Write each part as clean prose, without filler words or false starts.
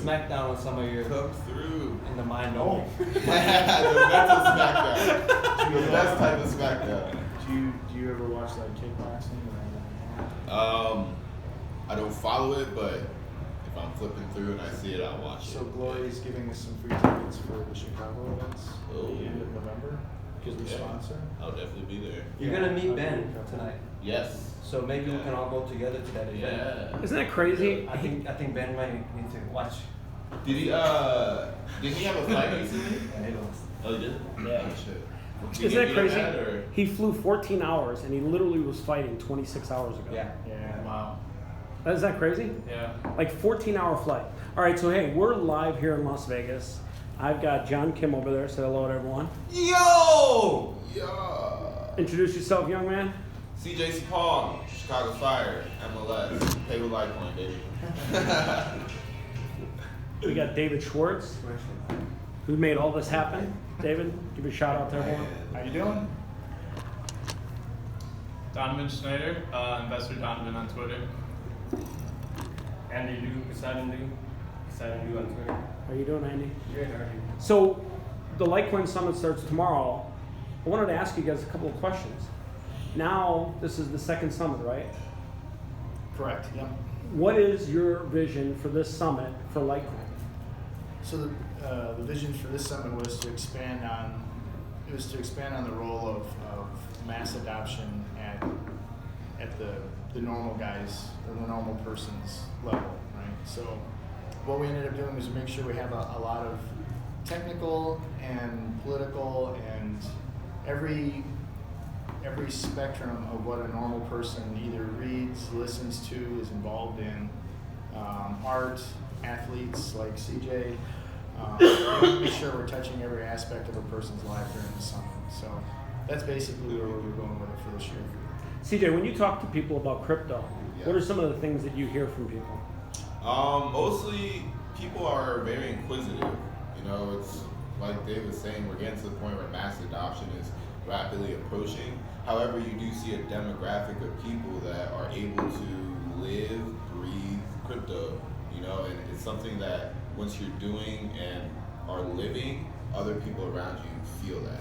smackdown on some of your Come through. in the mind only. The mental smackdown. The best type of smackdown. Do you ever watch like kickboxing or anything? I don't follow it, but if I'm flipping through and I see it, I'll watch it. So Glory's giving us some free tickets for the Chicago events at the end of November because we sponsor. I'll definitely be there. You're gonna meet Ben tonight, Yes. so maybe we can all go together to that event. Yeah. Isn't that crazy? I think Ben might need to watch. Did he have a fight recently? Yeah, he lost. Oh, he did? Yeah. Oh, shit. Isn't that crazy? Or? He flew 14 hours and he literally was fighting 26 hours ago. Yeah. Yeah. Wow. Isn't that crazy? Yeah. Like 14-hour flight. All right, so hey, we're live here in Las Vegas. I've got John Kim over there. Say hello to everyone. Yo! Yeah. Introduce yourself, young man. CJ Paul, Chicago Fire, MLS. Pay with Litecoin, baby. We got David Schwartz, who made all this happen. David, give a shout out to everyone. How you doing? Donovan Schneider, Investor Donovan on Twitter. Andy Liu, Poseidon Liu on Twitter. How you doing, Andy? Great, how are you? So, the Litecoin Summit starts tomorrow. I wanted to ask you guys a couple of questions. Now, this is the second summit, right? Correct. Yep. What is your vision for this summit for Litecoin? So the vision for this summit was to expand on the role of mass adoption at the normal guys or the normal person's level, right? So what we ended up doing was make sure we have a lot of technical and political and every spectrum of what a normal person either reads, listens to, is involved in, art, athletes like CJ. Make sure we're touching every aspect of a person's life during the summit. So that's basically where we're going with it for this year. CJ, when you talk to people about crypto, what are some of the things that you hear from people? Mostly people are very inquisitive. You know, it's like Dave was saying, we're getting to the point where mass adoption is rapidly approaching. However, you do see a demographic of people that are able to live, breathe crypto, you know, and it's something that once you're doing and are living, other people around you feel that.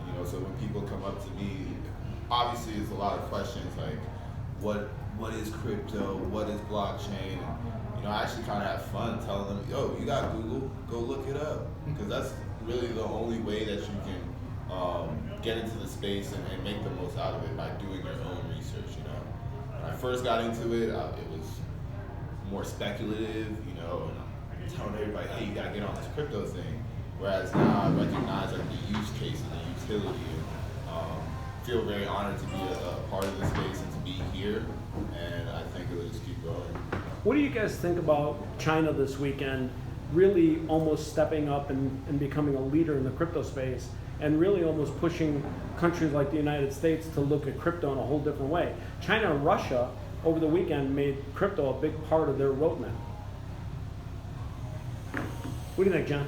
You know, so when people come up to me, obviously it's a lot of questions like, what is crypto? What is blockchain? And, you know, I actually kind of have fun telling them, yo, you got Google, go look it up. Because that's really the only way that you can get into the space and make the most out of it by doing your own research, you know. When I first got into it, it was more speculative, you know, and I'm telling everybody, hey, you gotta get on this crypto thing. Whereas now I recognize like the use case and the utility. And, feel very honored to be a part of the space and to be here, and I think it'll just keep growing. What do you guys think about China this weekend really almost stepping up and becoming a leader in the crypto space and really almost pushing countries like the United States to look at crypto in a whole different way? China and Russia over the weekend made crypto a big part of their roadmap. What do you think, John?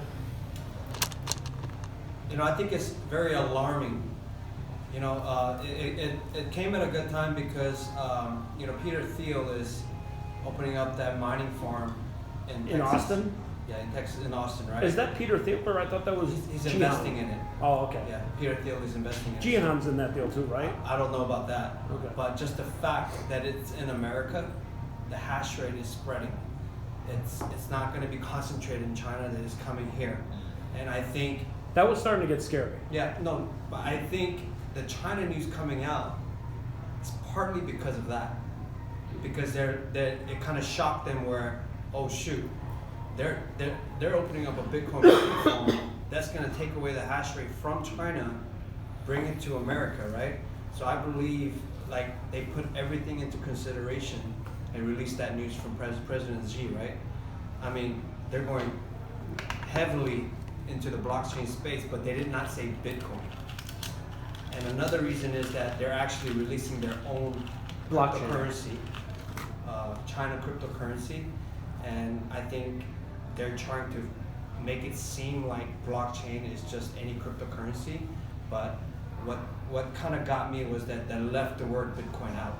You know, I think it's very alarming. You know, it came at a good time because, you know, Peter Thiel is opening up that mining farm in Texas. Austin? Yeah, in Texas, in Austin, right? Is that Peter Thiel, or I thought that was He's Jihan. investing in it. Oh, okay. Yeah, Peter Thiel is investing in it. Jihan's in that deal too, right? I don't know about that. Okay. But just the fact that it's in America, the hash rate is spreading. It's not going to be concentrated in China, that is coming here. And I think... That was starting to get scary. Yeah, no, but I think the China news coming out, it's partly because of that. Because it kind of shocked them where, oh shoot, they're opening up a Bitcoin platform that's going to take away the hash rate from China, bring it to America, right? So I believe like they put everything into consideration and released that news from President Xi, right? I mean, they're going heavily into the blockchain space, but they did not say Bitcoin. And another reason is that they're actually releasing their own Blockchain. cryptocurrency, China cryptocurrency, and I think they're trying to make it seem like blockchain is just any cryptocurrency, but what kind of got me was that they left the word Bitcoin out.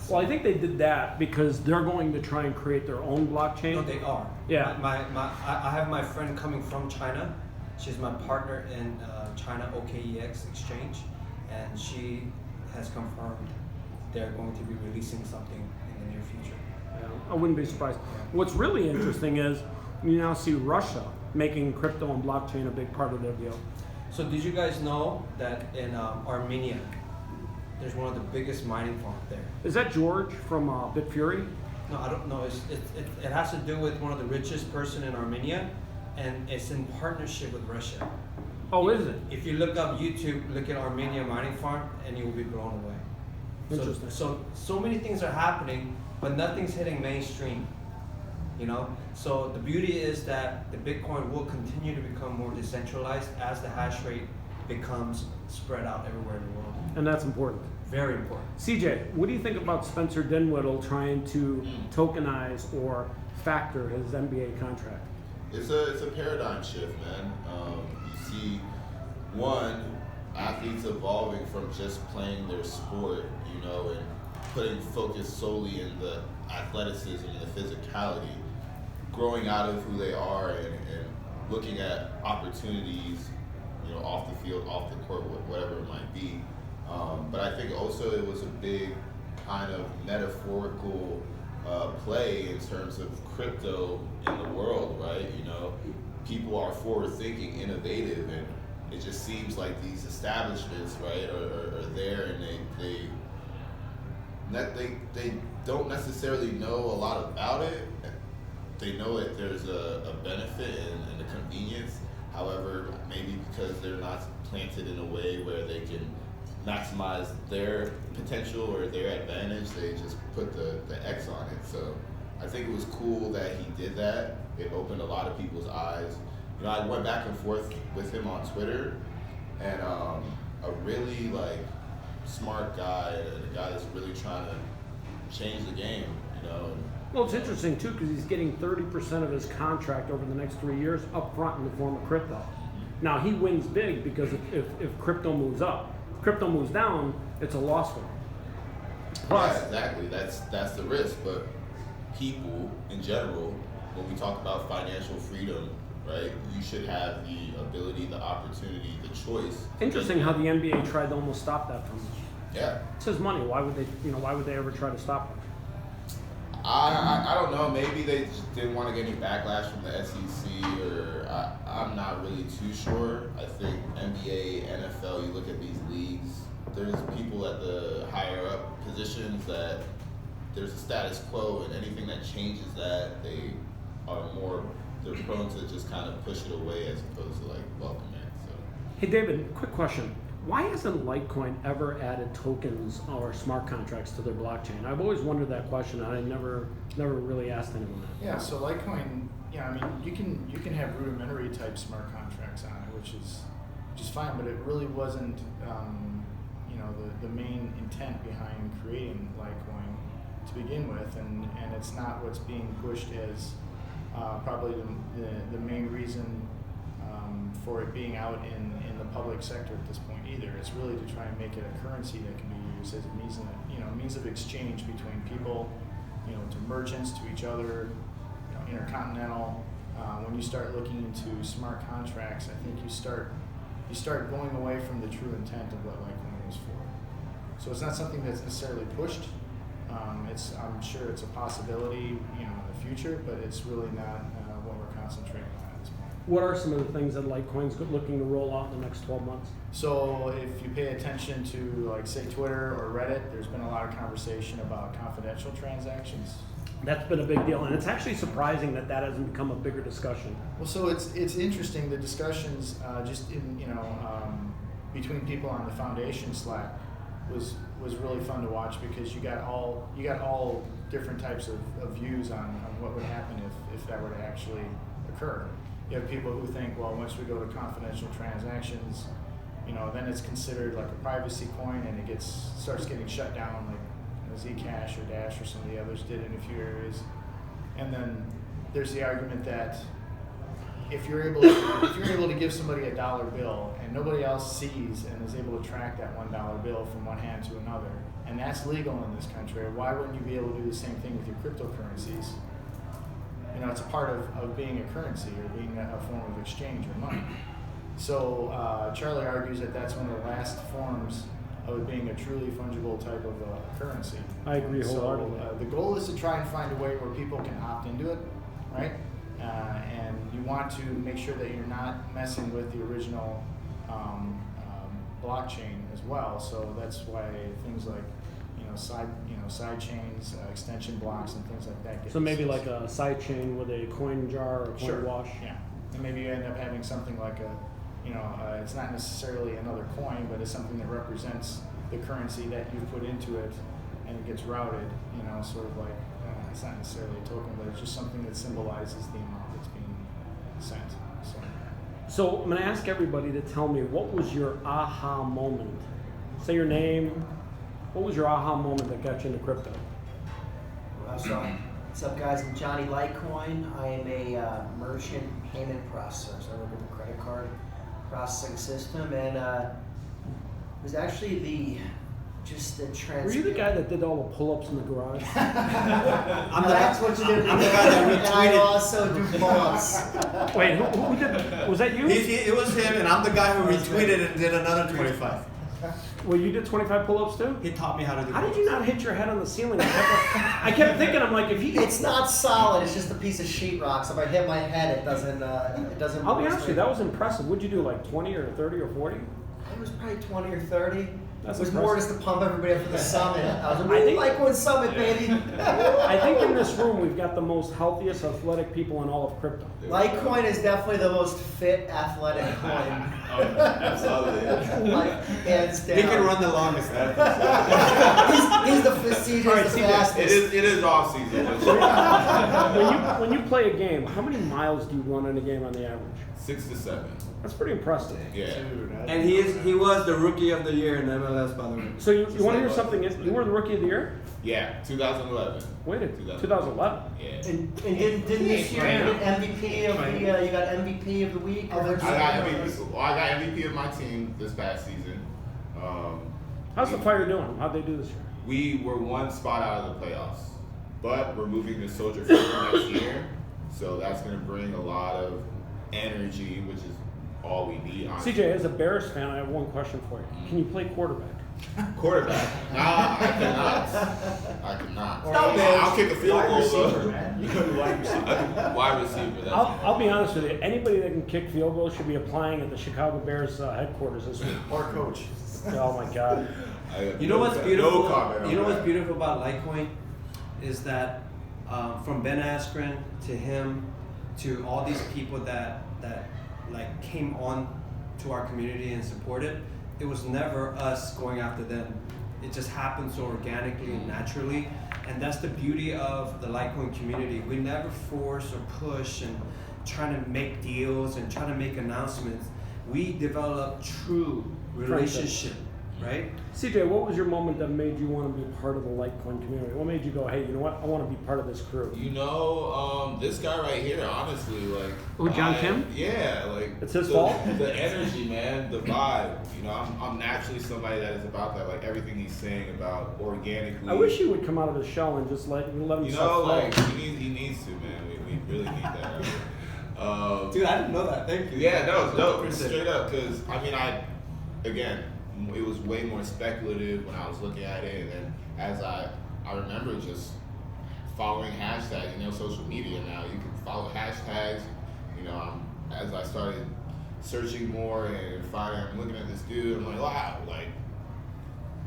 Well, I think they did that because they're going to try and create their own blockchain. No, they are. Yeah. I have my friend coming from China. She's my partner in China OKEX exchange, and she has confirmed they're going to be releasing something in the near future. Yeah, I wouldn't be surprised. What's really interesting is you now see Russia making crypto and blockchain a big part of their deal. So did you guys know that in Armenia, there's one of the biggest mining farms there? Is that George from Bitfury? No, I don't know. It has to do with one of the richest person in Armenia, and it's in partnership with Russia. Oh, is it? If you look up YouTube, look at Armenia mining farm, and you will be blown away. Interesting. So many things are happening, but nothing's hitting mainstream. You know, so the beauty is that the Bitcoin will continue to become more decentralized as the hash rate becomes spread out everywhere in the world. And that's important. Very important. CJ, what do you think about Spencer Dinwiddie trying to tokenize or factor his NBA contract? It's a paradigm shift, man. You see, one, athletes evolving from just playing their sport, you know, and putting focus solely in the athleticism and the physicality, growing out of who they are and looking at opportunities, you know, off the field, off the court, whatever it might be. But I think also it was a big kind of metaphorical play in terms of crypto in the world, right? You know, people are forward-thinking, innovative, and it just seems like these establishments, right, are there, and they don't necessarily know a lot about it. They know that there's a benefit and a convenience. However, maybe because they're not planted in a way where they can maximize their potential or their advantage, they just put the X on it. So I think it was cool that he did that. It opened a lot of people's eyes. You know, I went back and forth with him on Twitter, and a really smart guy, a guy that's really trying to change the game, you know. Well, it's interesting too because he's getting 30% of his contract over the next 3 years up front in the form of crypto. Now he wins big because if crypto moves up, if crypto moves down, it's a loss for him. Plus, yeah, exactly. That's the risk. But people in general, when we talk about financial freedom, right, you should have the ability, the opportunity, the choice. Interesting how the NBA tried to almost stop that from him. Yeah. It's his money. Why would they ever try to stop him? I don't know. Maybe they just didn't want to get any backlash from the SEC, or I'm not really too sure. I think NBA, NFL, you look at these leagues, there's people at the higher up positions that there's a status quo, and anything that changes that, they're prone to just kind of push it away as opposed to welcome it. So. Hey David, quick question. Why hasn't Litecoin ever added tokens or smart contracts to their blockchain? I've always wondered that question. I never really asked anyone that. Yeah, so Litecoin, I mean, you can have rudimentary type smart contracts on it, which is fine, but it really wasn't, the main intent behind creating Litecoin to begin with, and it's not what's being pushed as probably the main reason for it being out in the public sector at this point either. It's really to try and make it a currency that can be used as a means of exchange between people, to merchants, to each other, intercontinental. When you start looking into smart contracts, I think you start going away from the true intent of what Litecoin was for. So it's not something that's necessarily pushed. I'm sure it's a possibility, in the future, but it's really not what we're concentrating on at this point. What are some of the things that Litecoin's looking to roll out in the next 12 months? So if you pay attention to, say, Twitter or Reddit, there's been a lot of conversation about confidential transactions. That's been a big deal, and it's actually surprising that hasn't become a bigger discussion. Well, so it's interesting, the discussions just in between people on the foundation Slack was really fun to watch, because you got all different types of views on what would happen if that were to actually occur. You have people who think, well, once we go to confidential transactions, then it's considered like a privacy coin, and it starts getting shut down, like Zcash or Dash or some of the others did in a few areas. And then there's the argument that if you're able to give somebody a dollar bill and nobody else sees and is able to track that $1 bill from one hand to another, and that's legal in this country, why wouldn't you be able to do the same thing with your cryptocurrencies? it's a part of being a currency or being a form of exchange or money. So Charlie argues that that's one of the last forms of it being a truly fungible type of currency. I agree wholeheartedly. So the goal is to try and find a way where people can opt into it, right? And you want to make sure that you're not messing with the original blockchain as well. So that's why things like side chains, extension blocks, and things like that. So maybe like a side chain with a coin jar or a coin wash. Yeah, and maybe you end up having something like it's not necessarily another coin, but it's something that represents the currency that you put into it, and it gets routed. Sort of like it's not necessarily a token, but it's just something that symbolizes the amount that's being sent. So I'm going to ask everybody to tell me, what was your aha moment? Say your name. What was your aha moment that got you into crypto? What's up, guys? I'm Johnny Litecoin. I am a merchant payment processor. So I work with the credit card processing system, and it was actually the Were you the guy that did all the pull-ups in the garage? That's what you did. I'm the guy that And I retweeted. also do pull-ups. Wait, who did? Was that you? It was him, and I'm the guy who retweeted and did another 25. Well, you did 25 pull-ups too? He taught me how to do. How did you not hit your head on the ceiling? I kept thinking, I'm like, if he... It's not solid. It's just a piece of sheetrock. So if I hit my head, it doesn't. I'll be honest with you, that was impressive. What'd you do, like 20 or 30 or 40? It was probably 20 or 30. That's it was more impressive. just to pump everybody up for the summit. I was like, I think- Litecoin Summit, baby. I think in this room, we've got the most healthiest athletic people in all of crypto. Litecoin is definitely the most fit athletic coin. Absolutely. Like, hands down. He can run the longest. He's the CJ's All right, the CJ, fastest. It is off season. When you play a game, how many miles do you run in a game on the average? 6 to 7. That's pretty impressive. Yeah. And he was the rookie of the year in MLS, by the way. So you want to hear something? You were the rookie of the year? Yeah. 2011. Wait a 2011. Yeah. And didn't this year you get MVP of the you got MVP of the week? I got MVP of my team this past season. How's the Fire doing? How'd they do this year? We were one spot out of the playoffs, but we're moving to Soldier Field next year, so that's going to bring a lot of energy, which is all we need. Honestly. CJ, as a Bears fan, I have one question for you. Can you play quarterback? Quarterback? Nah, I cannot. Stop it. I'll kick a field Wide goal. receiver, though. man. You go to wide receiver. Wide receiver. That's I'll be honest with you. Anybody that can kick field goals should be applying at the Chicago Bears headquarters this week. Or coach. Oh my God. You know what's beautiful? No comment on You know what's that. beautiful about Litecoin is that from Ben Askren to him to all these people that like came on to our community and supported, it was never us going after them. It just happened so organically and naturally, and that's the beauty of the Litecoin community. We never force or push and trying to make deals and trying to make announcements. We develop true relationship, right? CJ, what was your moment that made you want to be part of the Litecoin community? What made you go, hey, you know what? I want to be part of this crew. You know, this guy right here, honestly, like. Who, John Kim? Yeah, like. It's his fault? The energy, man, the vibe. You know, I'm naturally somebody that is about that, like everything he's saying about organically. I wish he would come out of his shell and just let him You flow. know, like he needs to, man. We really need that. Dude, I didn't know that. Thank you. Yeah, no, Appreciate it. straight up, because I mean, again, it was way more speculative when I was looking at it, and then as I remember just following hashtags, social media now, you can follow hashtags, as I started searching more and finally I'm looking at this dude, I'm like, wow, like,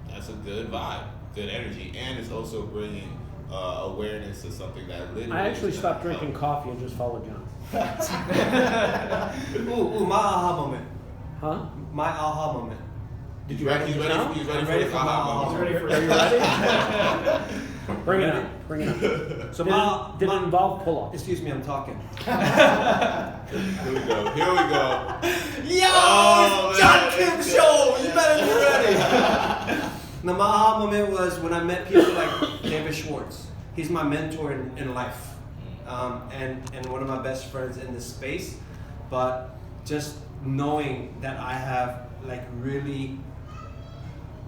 that's a good vibe, good energy, and it's also bringing awareness to something that literally I actually is stopped gonna drinking help. coffee and just followed John. Ooh, my aha moment. Huh? My aha moment. He's ready, he's ready, he's ready I'm for ready the for aha my moment. Are you ready? Bring it on. Bring it on. So Did it involve pull-ups? Excuse me, I'm talking. Here we go. Yo, Oh, it's John man. Kim show. You better be ready. Now, my aha moment was when I met people like David Schwartz. He's my mentor in life, and one of my best friends in this space. But just knowing that I have like really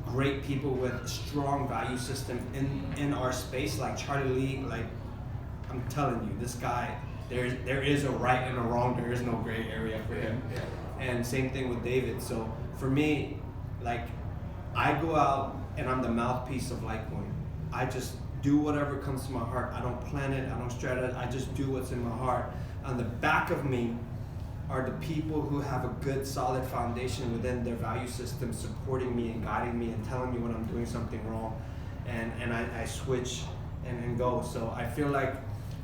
great people with a strong value system in our space, like Charlie Lee, like I'm telling you, this guy there is a right and a wrong. There is no gray area for him. And same thing with David. So for me, like, I go out and I'm the mouthpiece of Litecoin. I just do whatever comes to my heart. I don't plan it. I don't strategize. I just do what's in my heart. On the back of me are the people who have a good, solid foundation within their value system, supporting me and guiding me and telling me when I'm doing something wrong. And I switch and go. So I feel like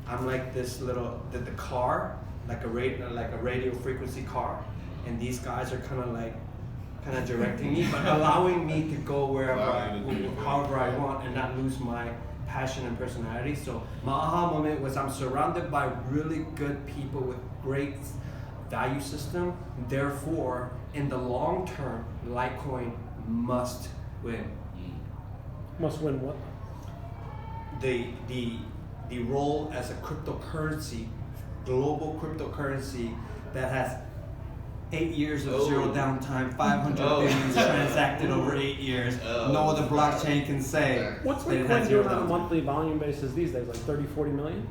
I'm like this little, the car, like a radio frequency car. And these guys are kind of directing me, but allowing me to go however I want and not lose my passion and personality. So my aha moment was I'm surrounded by really good people with great value system. Therefore, in the long term, Litecoin must win. Must win what? The role as a cryptocurrency, global cryptocurrency that has 8 years of zero downtime, 500 billion transacted over 8 years. No other blockchain can say. What's that it has Litecoin zero doing on a downtime. monthly volume basis these days? Like 30, 40 million?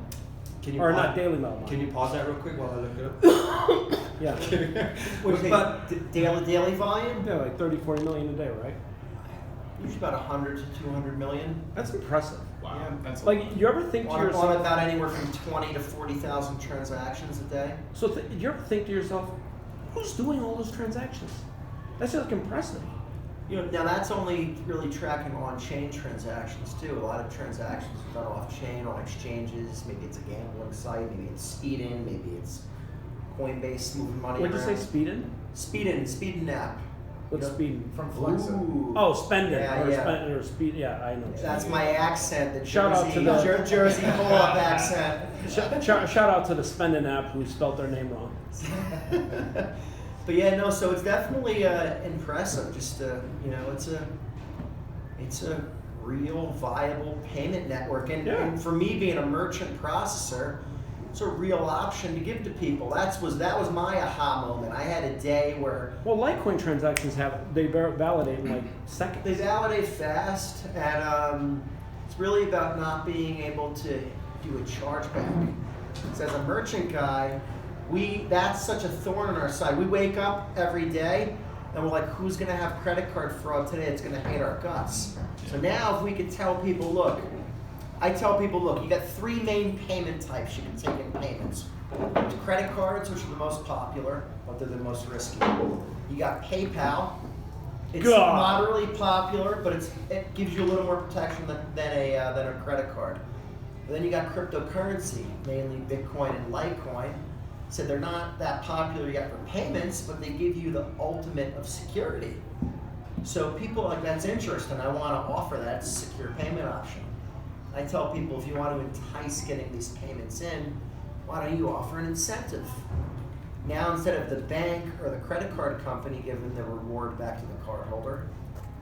Can you Or pause- not daily volume. Can you pause that real quick while I look it up? Yeah. But daily volume? Yeah, like 30, 40 million a day, right? Usually about 100 to 200 million. That's impressive. Wow. Yeah. That's a Like, lot. you ever think to On yourself, about anywhere from 20 to 40,000 transactions a day. so you ever think to yourself, who's doing all those transactions? That's just impressive. You know, now that's only really tracking on-chain transactions too. A lot of transactions are done off-chain, on exchanges. Maybe it's a gambling site. Maybe it's Speedin. Maybe it's Coinbase moving money What'd you around. say, Speedin? Speedin app. What's Speedin? From Flexa. Ooh. Oh, Spendin. Yeah, or yeah. Spend or Speed. Yeah, I know. That's my accent. The Shout out Jersey, to the- Jersey pull-up accent. Shout out to the Spendin app who spelled their name wrong. But yeah, no. So it's definitely impressive. Just it's a real viable payment network, and for me being a merchant processor, it's a real option to give to people. That was my aha moment. I had a day where Well, Litecoin transactions they validate in like seconds. they validate fast, and it's really about not being able to do a chargeback. So as a merchant guy, that's such a thorn in our side. We wake up every day and we're like, who's gonna have credit card fraud today? It's gonna hate our guts. So now if we could tell people, look, you got 3 main payment types you can take in payments. Credit cards, which are the most popular, but they're the most risky. You got PayPal. It's moderately popular, but it gives you a little more protection than a credit card. But then you got cryptocurrency, mainly Bitcoin and Litecoin. So they're not that popular yet for payments, but they give you the ultimate of security. So people are like, that's interesting. I want to offer that as a secure payment option. I tell people, if you want to entice getting these payments in, why don't you offer an incentive? Now, instead of the bank or the credit card company giving the reward back to the cardholder,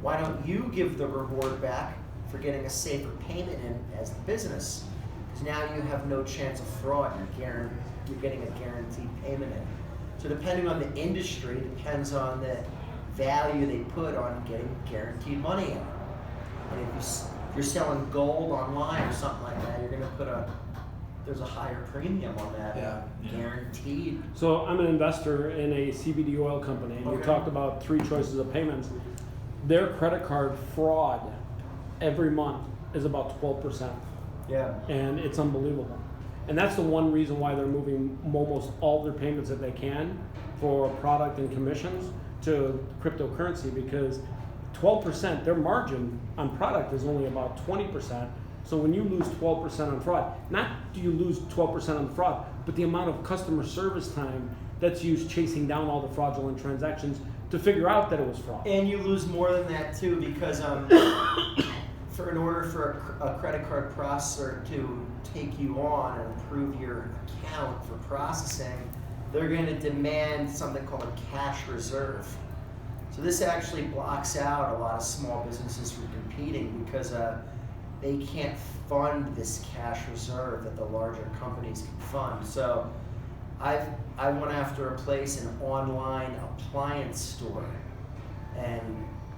why don't you give the reward back for getting a safer payment in as the business? Because now you have no chance of fraud. You're getting a guaranteed payment in. So depending on the industry, depends on the value they put on getting guaranteed money in. And if you're selling gold online or something like that, you're going to there's a higher premium on that, guaranteed. So I'm an investor in a CBD oil company, and we Okay. talked about 3 choices of payments. Their credit card fraud every month is about 12%, Yeah. and it's unbelievable. And that's the one reason why they're moving almost all their payments that they can for product and commissions to cryptocurrency, because 12%, their margin on product is only about 20%. So when you lose 12% on fraud, not do you lose 12% on fraud, but the amount of customer service time that's used chasing down all the fraudulent transactions to figure out that it was fraud. And you lose more than that too, because in order for a credit card processor to take you on and approve your account for processing, they're going to demand something called a cash reserve. So this actually blocks out a lot of small businesses from competing, because they can't fund this cash reserve that the larger companies can fund. So I went after a place, an online appliance store, and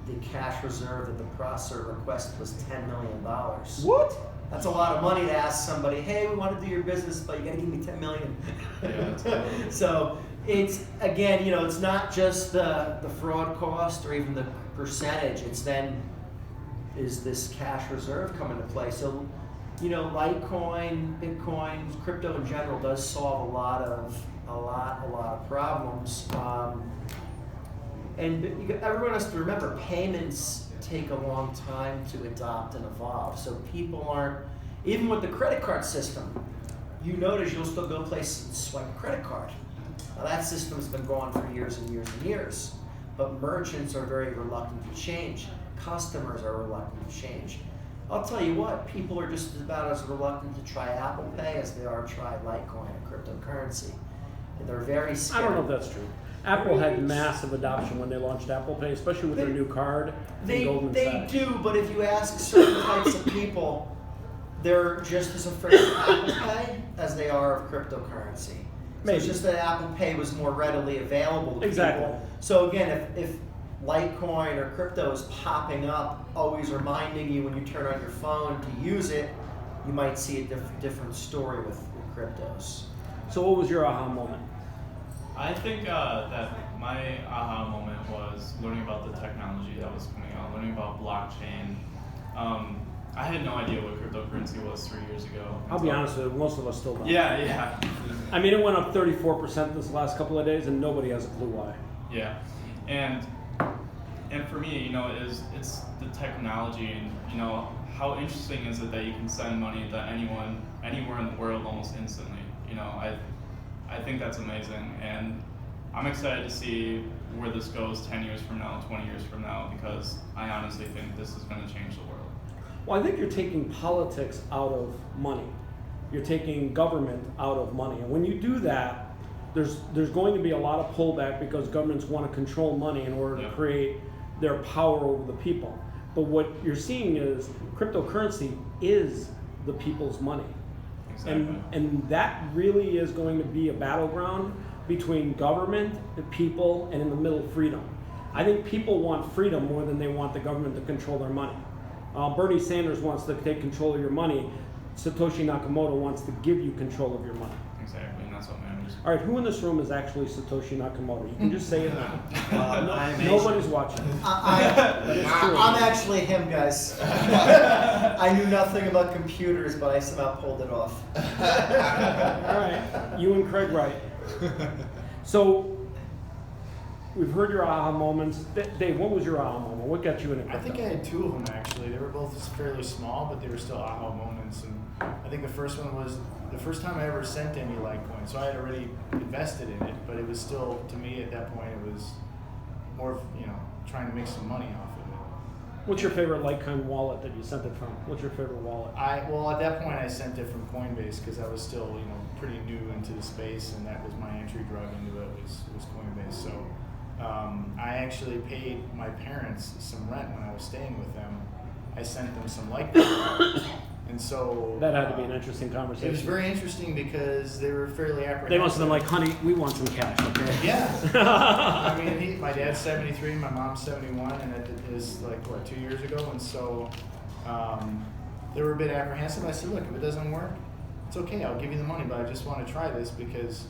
the cash reserve that the processor requested was $10 million. What? That's a lot of money to ask somebody, hey, we want to do your business, but you got to give me 10 million. Yeah, totally. So it's, again, it's not just the fraud cost or even the percentage. It's then, is this cash reserve come into play? So, Litecoin, Bitcoin, crypto in general does solve a lot of problems. And everyone has to remember, payments take a long time to adopt and evolve. So people aren't, even with the credit card system, you notice you'll still go place and swipe a credit card. Now that system's been going for years and years and years, but merchants are very reluctant to change. Customers are reluctant to change. I'll tell you what, people are just about as reluctant to try Apple Pay as they are to try Litecoin or cryptocurrency. And they're very scared. I don't know if that's true. Apple had massive adoption when they launched Apple Pay, especially with their new card and Goldman Sachs. They do, but if you ask certain types of people, they're just as afraid of Apple Pay as they are of cryptocurrency. So it's just that Apple Pay was more readily available to people. So again, if Litecoin or crypto is popping up, always reminding you when you turn on your phone to use it, you might see a different story with cryptos. So what was your aha moment? I think that my aha moment was learning about the technology that was coming out, learning about blockchain. I had no idea what cryptocurrency was 3 years ago. I'll be honest with you, most of us still don't. Yeah. I mean, it went up 34% this last couple of days, and nobody has a clue why. Yeah, and for me, it's the technology, and how interesting is it that you can send money to anyone, anywhere in the world almost instantly. I think that's amazing, and I'm excited to see where this goes 10 years from now, 20 years from now, because I honestly think this is going to change the world. Well, I think you're taking politics out of money. You're taking government out of money. And when you do that, there's going to be a lot of pullback because governments want to control money in order to create their power over the people. But what you're seeing is cryptocurrency is the people's money. Exactly. And that really is going to be a battleground between government, the people, and in the middle, freedom. I think people want freedom more than they want the government to control their money. Bernie Sanders wants to take control of your money. Satoshi Nakamoto wants to give you control of your money. Exactly, and that's what matters. All right, who in this room is actually Satoshi Nakamoto? You can just say it now. I'm Nobody's watching. I'm actually him, guys. I knew nothing about computers, but I somehow pulled it off. All right, you and Craig Wright. So, we've heard your aha moments. Dave, what was your aha moment? What got you into crypto? I think I had two of them actually. They were both fairly small, but they were still aha moments. And I think the first one was the first time I ever sent any Litecoin. So I had already invested in it, but it was still, to me at that point, it was more of, trying to make some money off of it. What's your favorite Litecoin wallet that you sent it from? What's your favorite wallet? Well, at that point I sent it from Coinbase because I was still, pretty new into the space, and that was my entry drug into it was Coinbase. So I actually paid my parents some rent when I was staying with them. I sent them some Litecoin. And so That had to be an interesting conversation. it was very interesting because they were fairly apprehensive. They must have been like, honey, we want some cash, okay? Yeah. I mean, my dad's 73, my mom's 71, and it is 2 years ago. And so they were a bit apprehensive. I said, look, if it doesn't work, it's okay. I'll give you the money, but I just want to try this because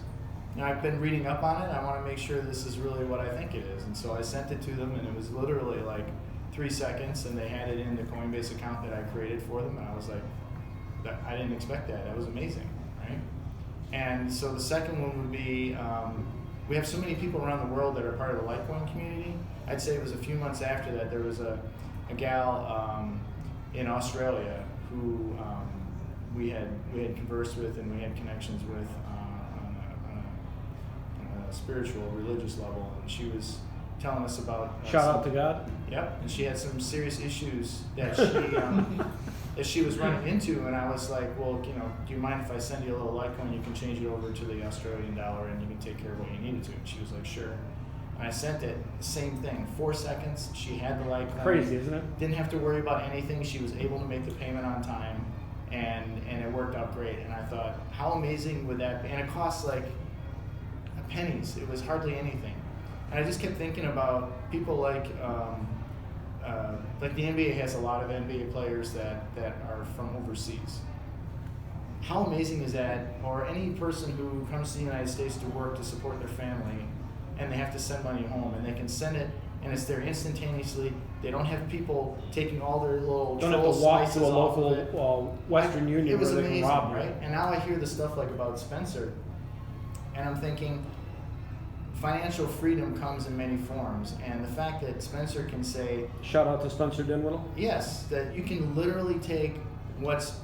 I've been reading up on it. I want to make sure this is really what I think it is. And so I sent it to them, and it was literally 3 seconds, and they had it in the Coinbase account that I created for them, and I was like, I didn't expect that. That was amazing, right? And so the second one would be, we have so many people around the world that are part of the Litecoin community. I'd say it was a few months after that, there was a gal in Australia who we had conversed with and we had connections with on a spiritual, religious level, and she was telling us about Shout out to God. Yep, and she had some serious issues that she was running into, and I was like, well, do you mind if I send you a little Litecoin? You can change it over to the Australian dollar, and you can take care of what you needed to. And she was like, sure. And I sent it, same thing, 4 seconds. She had the Litecoin. Crazy, isn't it? Didn't have to worry about anything. She was able to make the payment on time, and it worked out great. And I thought, how amazing would that be? And it cost pennies. It was hardly anything. And I just kept thinking about people like like the NBA has a lot of NBA players that are from overseas. How amazing is that? Or any person who comes to the United States to work to support their family, and they have to send money home, and they can send it, and it's there instantaneously. They don't have people taking all their little Don't have troll to walk slices to a off of local it. Western Union It was where they amazing, can rob you. right? And now I hear the stuff like about Spencer, and I'm thinking, financial freedom comes in many forms, and the fact that Spencer can say, Shout out to Spencer Dinwiddie. yes, that you can literally take what's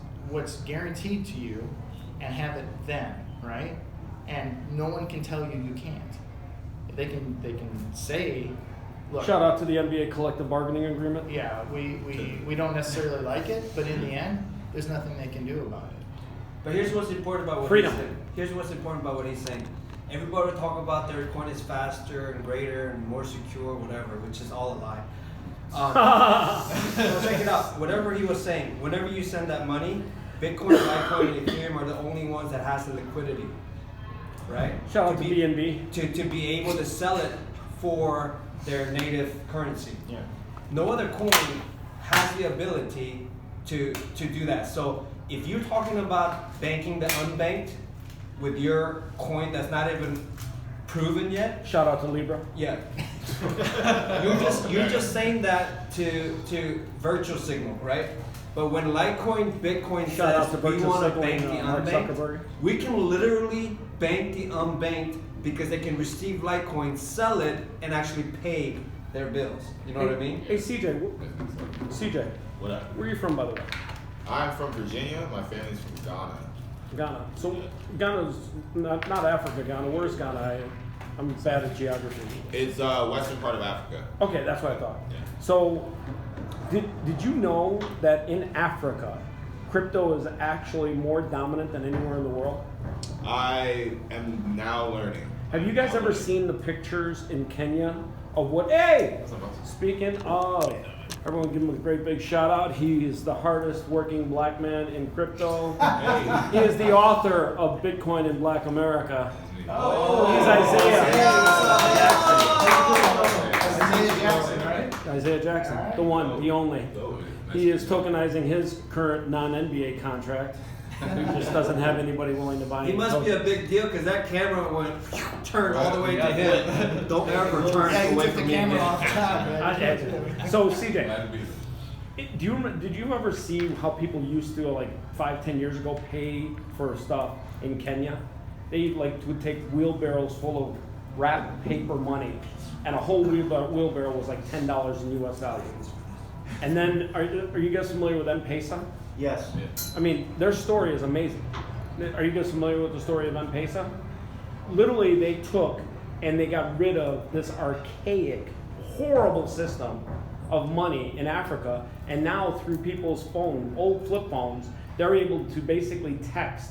guaranteed to you and have it then, right? And no one can tell you you can't. They can say, look, Shout out to the NBA collective bargaining agreement. yeah, we don't necessarily like it, but in the end, there's nothing they can do about it. But here's what's important about what Freedom. he's saying. Here's what's important about what he's saying. Everybody talk about their coin is faster and greater and more secure, whatever, which is all a lie. So check it out. Whatever he was saying, whenever you send that money, Bitcoin, Litecoin, and Ethereum are the only ones that has the liquidity, right? Shout out to be, BNB. to be able to sell it for their native currency. Yeah. No other coin has the ability to do that. So if you're talking about banking the unbanked with your coin that's not even proven yet, Shout out to Libra. yeah, you're just saying that to virtual signal, right? But when Litecoin, Bitcoin Shout out says to we virtual want to signal bank and, the Mark unbanked, Zuckerberg. we can literally bank the unbanked because they can receive Litecoin, sell it, and actually pay their bills. You know what I mean? Hey CJ, CJ, What up? where are you from, by the way? I'm from Virginia. My family's from Ghana. Ghana. So Ghana's not Africa. Ghana. Where's Ghana? I'm bad at geography. It's western part of Africa. Okay, that's what I thought. Yeah. So, did you know that in Africa, crypto is actually more dominant than anywhere in the world? I am now learning. Have you guys ever seen the pictures in Kenya of what? Hey, speaking of, everyone give him a great big shout out. He is the hardest working black man in crypto. He is the author of Bitcoin in Black America. He's Isaiah Jackson, right? Isaiah Jackson, the one, the only. He is tokenizing his current non-NBA contract. He just doesn't have anybody willing to buy He any must be a tokens. big deal because that camera went turned all the way to him. Don't ever turn Yeah, you away took the from me camera again. off the top, right? So CJ, did you ever see how people used to, like 5-10 years ago, pay for stuff in Kenya? They would take wheelbarrows full of wrapped paper money, and a whole wheelbarrow was like $10 in US value. And then, are you guys familiar with M-Pesa? Yes. I mean, their story is amazing. Are you guys familiar with the story of M-Pesa? Literally, they took and they got rid of this archaic, horrible system of money in Africa, and now through people's old flip phones, they're able to basically text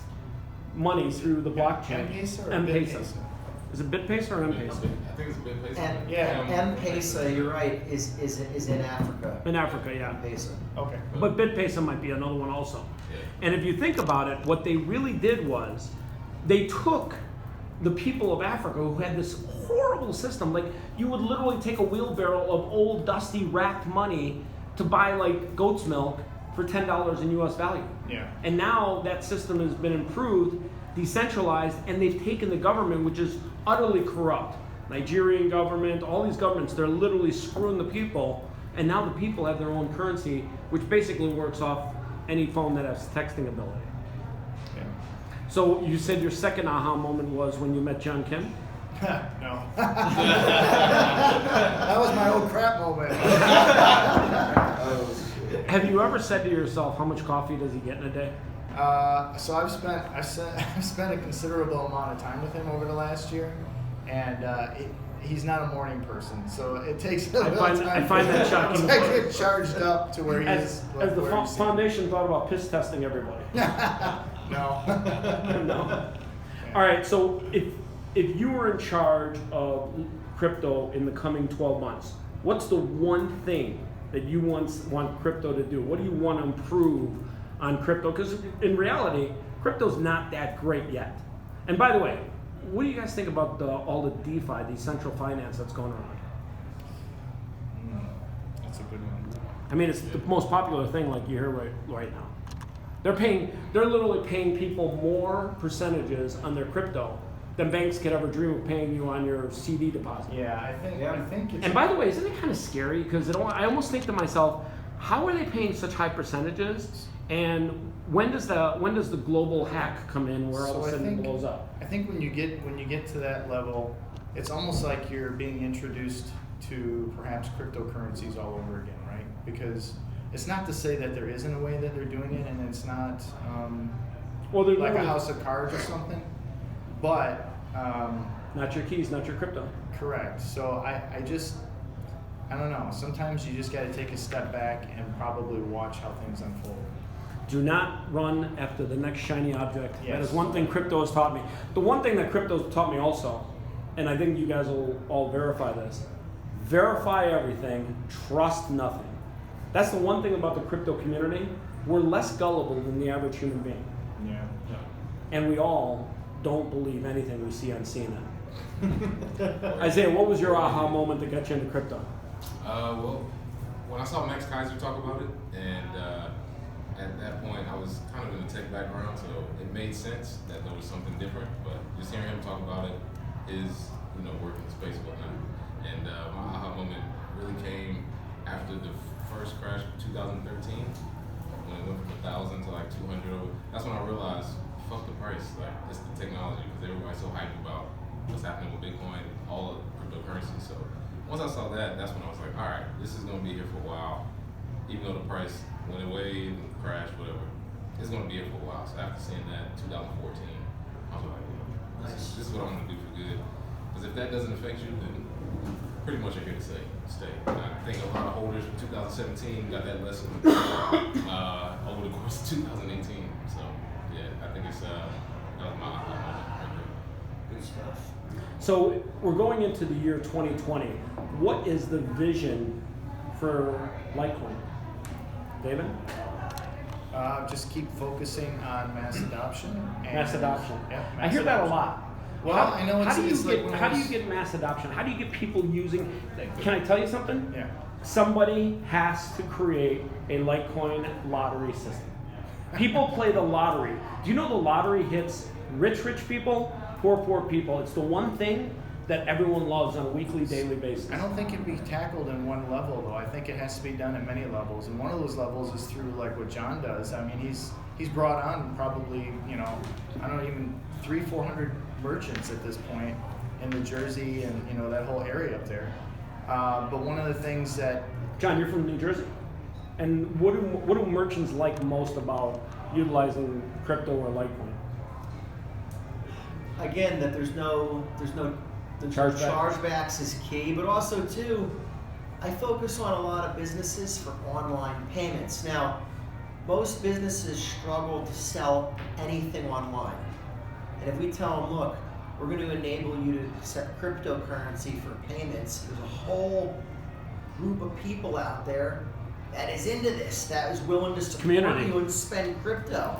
money through the blockchain. M-Pesa or M-Pesa. BitPesa? Is it BitPesa or M-Pesa? I think it's a bit And Yeah. M-Pesa, you're right, is in Africa. In Africa, yeah. M-Pesa. Okay. But BitPesa might be another one also. And if you think about it, what they really did was they took the people of Africa who had this horrible system. Like, you would literally take a wheelbarrow of old, dusty, wrapped money to buy like goat's milk for $10 in US value. Yeah. And now that system has been improved, decentralized, and they've taken the government, which is utterly corrupt. Nigerian government, all these governments, they're literally screwing the people, and now the people have their own currency, which basically works off any phone that has texting ability. Yeah. So you said your second aha moment was when you met John Kim? No. That was my old crap moment. Have you ever said to yourself, how much coffee does he get in a day? So I've spent a considerable amount of time with him over the last year, and he's not a morning person, so it takes a little time. I find that shocking. to get charged up to where he is. As the where he's- foundation thought about piss testing everybody. No. No. All right. So if you were in charge of crypto in the coming 12 months, what's the one thing that you want crypto to do? What do you want to improve on crypto? Because in reality, crypto's not that great yet. And by the way, what do you guys think about all the DeFi, the central finance that's going around? That's a good one. I mean, it's the most popular thing like you hear right now. They're literally paying people more percentages on their crypto than banks could ever dream of paying you on your CD deposit. Yeah, I think it's. And by the way, isn't it kind of scary? Because I almost think to myself, how are they paying such high percentages? And when does the global hack come in where all of a sudden it blows up? I think when you get to that level, it's almost like you're being introduced to perhaps cryptocurrencies all over again, right? Because it's not to say that there isn't a way that they're doing it, and it's not like a house of cards or something. But not your keys, not your crypto. Correct. So I don't know. Sometimes you just got to take a step back and probably watch how things unfold. Do not run after the next shiny object. Yes. That is one thing crypto has taught me. The one thing that crypto has taught me also, and I think you guys will all verify this, verify everything, trust nothing. That's the one thing about the crypto community. We're less gullible than the average human being. Yeah. And we all don't believe anything we see on CNN. Isaiah, what was your aha moment that got you into crypto? Well, when I saw Max Kaiser talk about it, and at that point I was kind of in a tech background, so it made sense that there was something different. But just hearing him talk about it, his work in the space and whatnot, and my aha moment really came after the first crash of 2013, when it went from 1,000 to like 200. That's when I realized, fuck the price, like it's the technology, because everybody's so hyped about what's happening with Bitcoin, all of cryptocurrency. So once I saw that, that's when I was like, all right, this is gonna be here for a while. Even though the price went away, crashed, whatever, it's gonna be here for a while. So after seeing that, 2014, I was like, this is what I'm gonna do for good. Because if that doesn't affect you, then pretty much you're here to stay. And I think a lot of holders from 2017 got that lesson over the course of 2018. So yeah, I think it's that was my aha moment right there. Good stuff. So we're going into the year 2020. What is the vision for Litecoin? David? Just keep focusing on mass adoption. Mass adoption. Yeah, I hear that a lot. Well, I know how do you it's get mass adoption? How do you get people using? Can I tell you something? Yeah. Somebody has to create a Litecoin lottery system. People play the lottery. Do you know the lottery hits rich people, poor people? It's the one thing that everyone loves on a weekly, daily basis. I don't think it'd be tackled in one level, though. I think it has to be done at many levels, and one of those levels is through like what John does. I mean, he's brought on probably, I don't know, even 300-400 merchants at this point in New Jersey and that whole area up there. But one of the things that John, you're from New Jersey, and what do merchants like most about utilizing crypto or Litecoin? Again, that there's no chargebacks is key, but also too, I focus on a lot of businesses for online payments. Now, most businesses struggle to sell anything online. And if we tell them, look, we're going to enable you to accept cryptocurrency for payments, there's a whole group of people out there that is into this, that is willing to support you and spend crypto.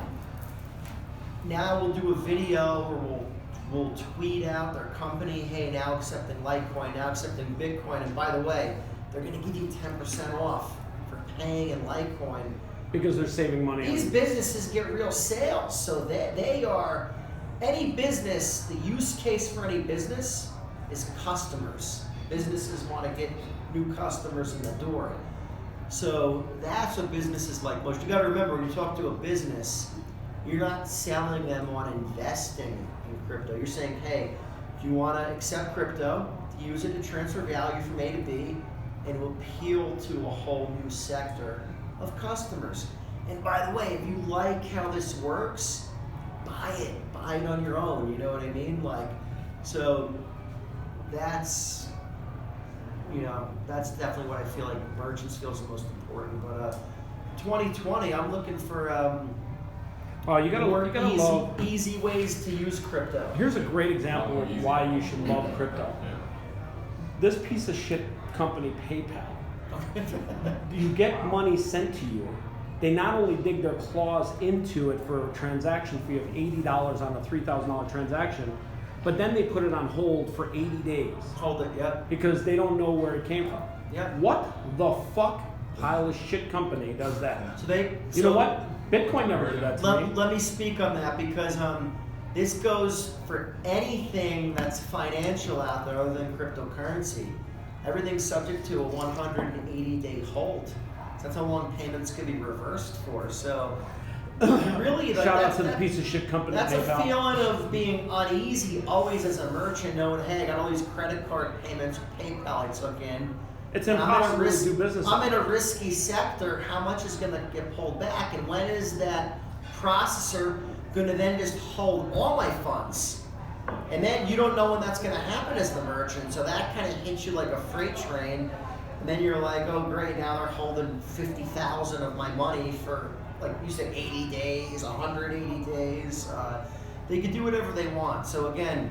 Now we'll do a video or we'll tweet out their company, hey, now accepting Litecoin, now accepting Bitcoin, and by the way, they're going to give you 10% off for paying in Litecoin. Because they're saving money. These businesses get real sales, so they are, any business, the use case for any business is customers. Businesses want to get new customers in the door. So that's what businesses like most. You got to remember, when you talk to a business, you're not selling them on investing in crypto. You're saying, hey, if you want to accept crypto, use it to transfer value from A to B, and it will appeal to a whole new sector of customers. And by the way, if you like how this works, buy it on your own, you know what I mean? So that's definitely what I feel like merchants feel is the most important. But 2020, I'm looking for easy ways to use crypto. Here's a great example of why you should love crypto. This piece of shit company, PayPal, you get money sent to you. They not only dig their claws into it for a transaction fee of $80 on a $3,000 transaction, but then they put it on hold for 80 days. Hold it, yep. Because they don't know where it came from. Yep. What the fuck pile of shit company does that. So they. You know what? Bitcoin never did that to me. Let me speak on that because this goes for anything that's financial out there other than cryptocurrency. Everything's subject to a 180-day hold. So that's how long payments can be reversed for. So really, like, Shout out to the piece of shit company. that's a PayPal. feeling of being uneasy always as a merchant, knowing, hey, I got all these credit card payments with PayPal I took in. It's And impossible to do business. I'm in a risky sector. How much is going to get pulled back? And when is that processor going to then just hold all my funds? And then you don't know when that's going to happen as the merchant. So that kind of hits you like a freight train. And then you're like, oh, great, now they're holding 50,000 of my money for, like you said, 80 days, 180 days. They could do whatever they want. So again,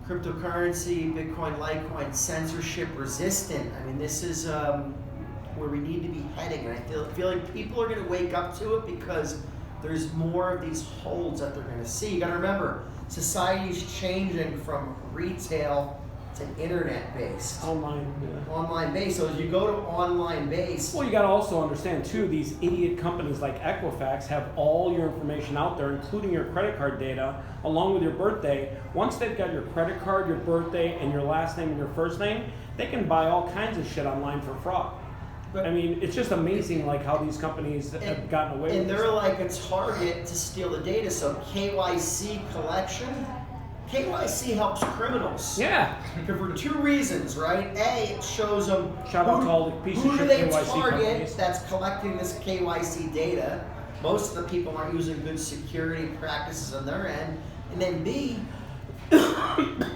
cryptocurrency, Bitcoin, Litecoin, censorship resistant. I mean, this is where we need to be heading. And I feel like people are going to wake up to it because there's more of these holds that they're going to see. You got to remember, society's changing from retail to internet-based. Online-based. So as you go to online-based... Well, you got to also understand, too, these idiot companies like Equifax have all your information out there, including your credit card data, along with your birthday. Once they've got your credit card, your birthday, and your last name and your first name, they can buy all kinds of shit online for fraud. But, I mean, it's just amazing like how these companies have gotten away with it. And they're like a target to steal the data. So KYC collection... KYC helps criminals. Yeah. For two reasons, right? A, it shows them Shout out to all the piece who of do shit they KYC target companies. that's collecting this KYC data. Most of the people aren't using good security practices on their end. And then B,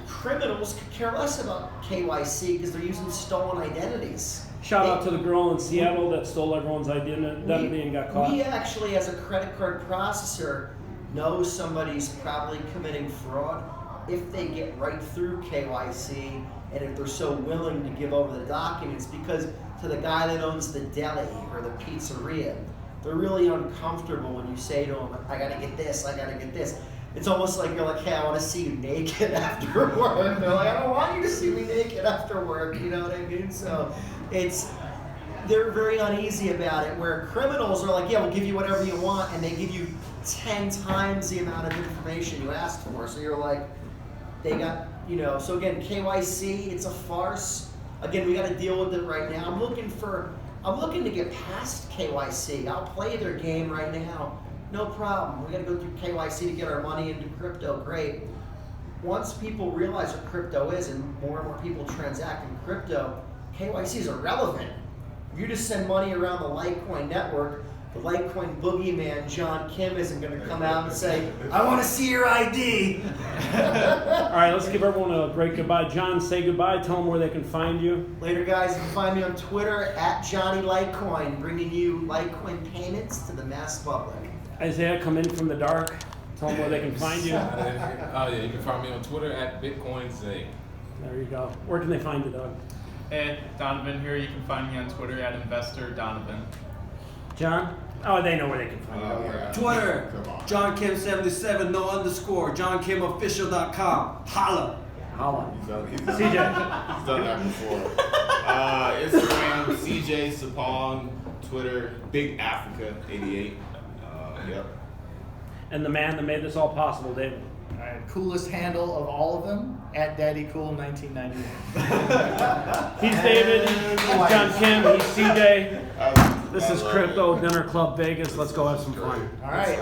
criminals could care less about KYC because they're using stolen identities. Shout out to the girl in Seattle that stole everyone's identity and got caught. We actually, as a credit card processor, know somebody's probably committing fraud if they get right through KYC and if they're so willing to give over the documents, because to the guy that owns the deli or the pizzeria, they're really uncomfortable when you say to them, I gotta get this, I gotta get this. It's almost like you're like, hey, I want to see you naked after work. They're like, I don't want you to see me naked after work, you know what I mean? So they're very uneasy about it, where criminals are like, yeah, we'll give you whatever you want, and they give you 10 times the amount of information you asked for. So you're like, they got, so again, KYC, it's a farce. Again, we got to deal with it right now. I'm looking to get past KYC. I'll play their game right now. No problem. We got to go through KYC to get our money into crypto. Great. Once people realize what crypto is and more people transact in crypto, KYC is irrelevant. If you just send money around the Litecoin network, the Litecoin boogeyman, John Kim, isn't going to come out and say, I want to see your ID. All right, let's give everyone a great goodbye. John, say goodbye. Tell them where they can find you. Later, guys. You can find me on Twitter at Johnny Litecoin, bringing you Litecoin payments to the mass public. Isaiah, come in from the dark. Tell them where they can find you. Oh yeah, you can find me on Twitter at BitcoinZay. There you go. Where can they find you, Doug? Hey, Donovan here. You can find me on Twitter at InvestorDonovan. John? Oh, they know where they can find you. Yeah. Twitter, Come on. John Kim 77, no underscore, JohnKimOfficial.com. Holla. Holla. He's done CJ. He's done that before. Instagram, CJ Sapong. Twitter, Big Africa 88. Yep. And the man that made this all possible, David. All right, coolest handle of all of them, at DaddyCool1991. He's David. He's John Kim. He's CJ. This is Crypto Dinner Club Vegas. Let's go have some fun. All right.